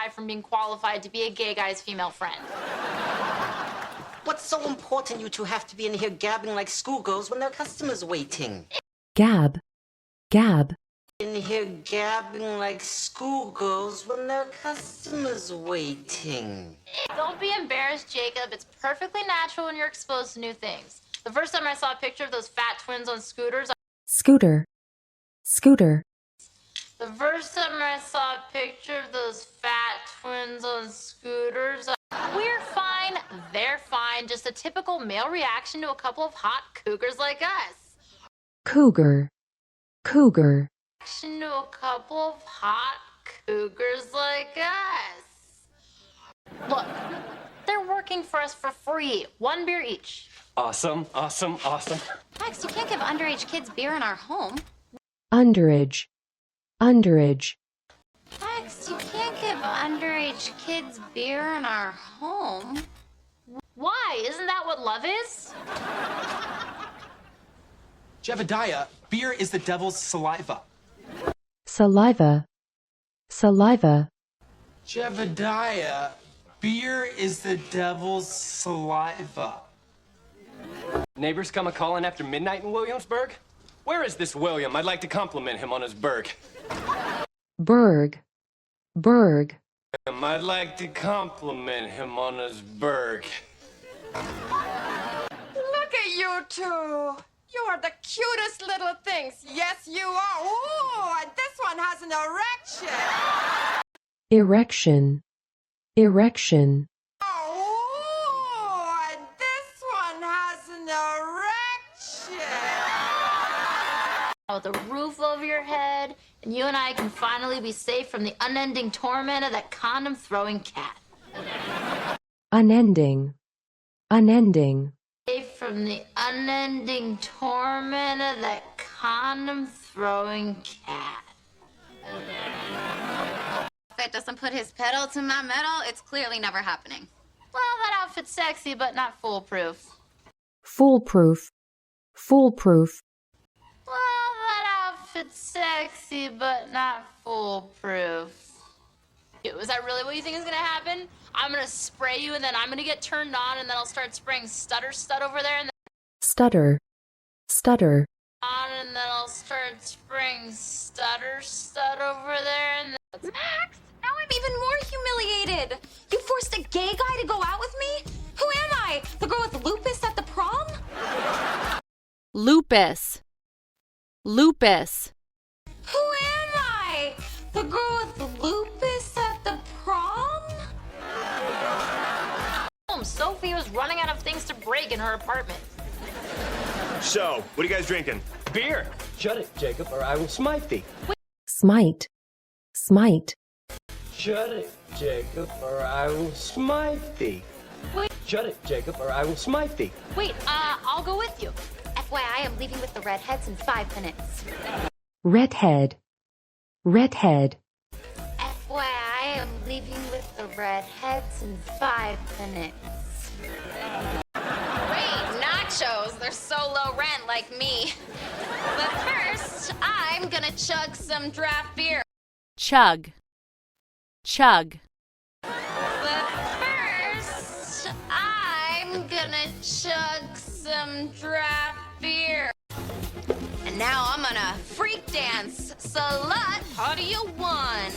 guy from being qualified to be a gay guy's female friend. What's so important you two have to be in here gabbing like schoolgirls when there are customers waiting? Gab. Gab. In here gabbing like schoolgirls when there are customers waiting. Don't be embarrassed, Jacob. It's perfectly natural when you're exposed to new things. The first time I saw a picture of those fat twins on scooters, Scooter. Scooter. The first time I saw a picture of those fat twins on scooters, we're fine, they're fine. Just a typical male reaction to a couple of hot cougars like us. Cougar. Cougar. Reaction to a couple of hot cougars like us. Look, they're working for us for free. 1 beer each. Awesome, awesome, awesome. Max, you can't give underage kids beer in our home. Underage. Underage. Max, you can't give underage kids beer in our home. Why? Isn't that what love is? Jebediah, beer is the devil's saliva. Saliva. Saliva. Jebediah, beer is the devil's saliva. Neighbors come a-calling after midnight in Williamsburg? Where is this William? I'd like to compliment him on his burg. Berg. Berg. I'd like to compliment him on his burg. Look at you two. You are the cutest little things. Yes, you are. Ooh, and this one has an erection. Erection. Erection. Oh, and this one has an erection. With a roof over your head, and you and I can finally be safe from the unending torment of that condom-throwing cat. Unending. Unending. Safe from the unending torment of that condom-throwing cat. If it doesn't put his pedal to my metal, it's clearly never happening. Well, that outfit's sexy, but not foolproof. Foolproof. Foolproof. Well, that outfit's sexy, but not foolproof. Is that really what you think is gonna happen? I'm gonna spray you, and then I'm gonna get turned on, and then I'll start spraying stutter stud over there, and then Stutter. Stutter. on, and then I'll start spraying stutter stud over there, and then... Max, now I'm even more humiliated. You forced a gay guy to go out with me? Who am I? The girl with lupus at the prom? Lupus. Lupus. Who am I? The girl with lupus at the prom? Sophie was running out of things to break in her apartment. So, what are you guys drinking? Beer! Shut it, Jacob, or I will smite thee. Smite. Smite. Shut it, Jacob, or I will smite thee. Wait. Shut it, Jacob, or I will smite thee. Wait, I'll go with you. FYI, I'm leaving with the redheads in 5 minutes. Redhead. Redhead. FYI, I'm leaving with the redheads in 5 minutes. Great, nachos. They're so low rent like me. But first, I'm gonna chug some draft beer. Chug. Chug. But first, I'm gonna chug some draft beer. And now I'm gonna freak dance. Slut, how do you want?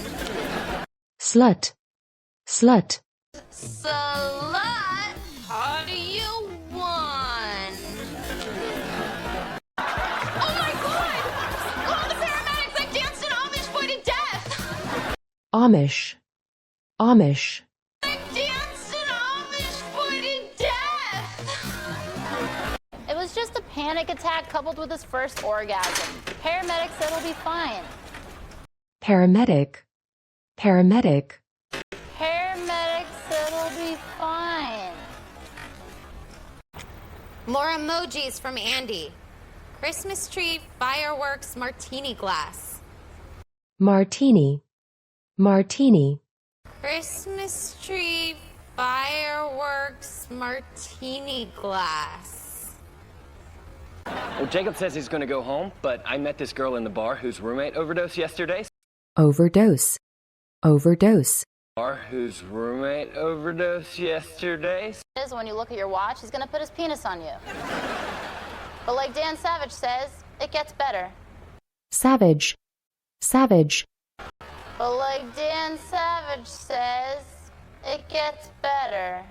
Slut. Slut. Slut, how do you want? Oh my God! Call the paramedics! I danced an Amish boy to death! Amish. Amish. I danced an Amish boy to death! It was just a panic attack coupled with his first orgasm. Paramedics said he'll be fine. Paramedic. Paramedic. Paramedics said he'll be fine. More emojis from Andy. Christmas tree, fireworks, martini glass. Martini. Martini. Christmas tree, fireworks, martini glass. Well, Jacob says he's gonna go home, but I met this girl in the bar whose roommate overdosed yesterday. Overdose. Overdose. Whose roommate overdosed yesterday? Is when you look at your watch, he's gonna put his penis on you. But like Dan Savage says, it gets better. Savage. Savage. But like Dan Savage says, it gets better.